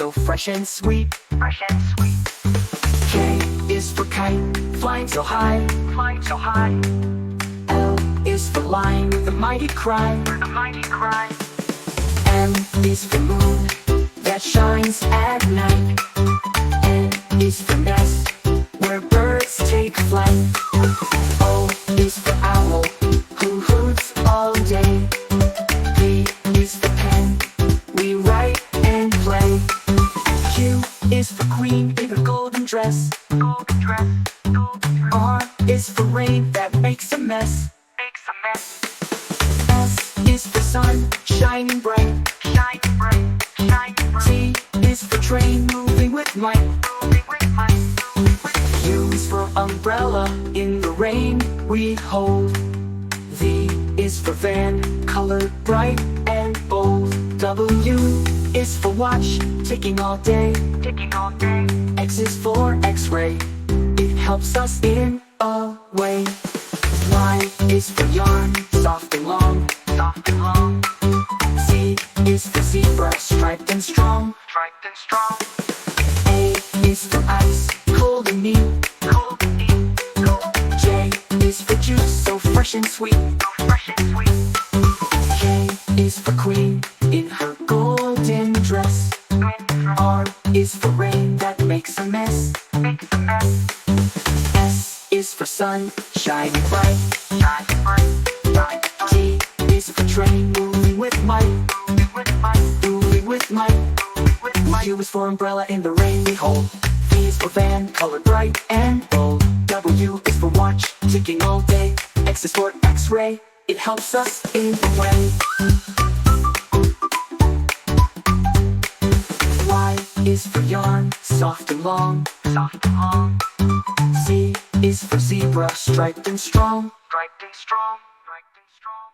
so fresh and sweet. Fresh and sweet. K is for kite, flying so high. Flying so high. L is for lion with a mighty cry. With a mighty cry. M is for moon that shines at night. N is for nest where birds take flight. O is for owl who hoots all day. P is for pen, we write and play. Q is for queen in her golden dress. Golden dress. Golden dress. R is for rain that makes a mess. Makes a mess. S is for sun shining bright. Shining bright. Shining bright. T is for train moving with might. Moving with might. Moving with might. U is for umbrella in the rain we hold. V is for van, colored bright and bold. W is for watch, ticking all day. Ticking all day. X is for X-ray, it helps us in a way. Y is for yarn, soft and long. Soft and long. Z is for zebra, striped and strong. Striped and strong. A is for ice, cold and neat. Cold and neat. Cold. J is for juice, so fresh and sweet. So fresh and sweet. K is for queen in her golden dress. R is for rain that makes a mess. Makes a mess. S is for sun shining bright. Shining bright. Shining bright. T is for train moving with might. Moving with might. Moving with might. Moving with might. U is for umbrella in the rain we hold. V is for van, colored bright and bold. W is for watch, ticking all day. X is for X-ray, it helps us in the way. Y is for yarn, soft and long. Soft and long. Z is for zebra, striped and strong. Striped and strong. Striped and strong.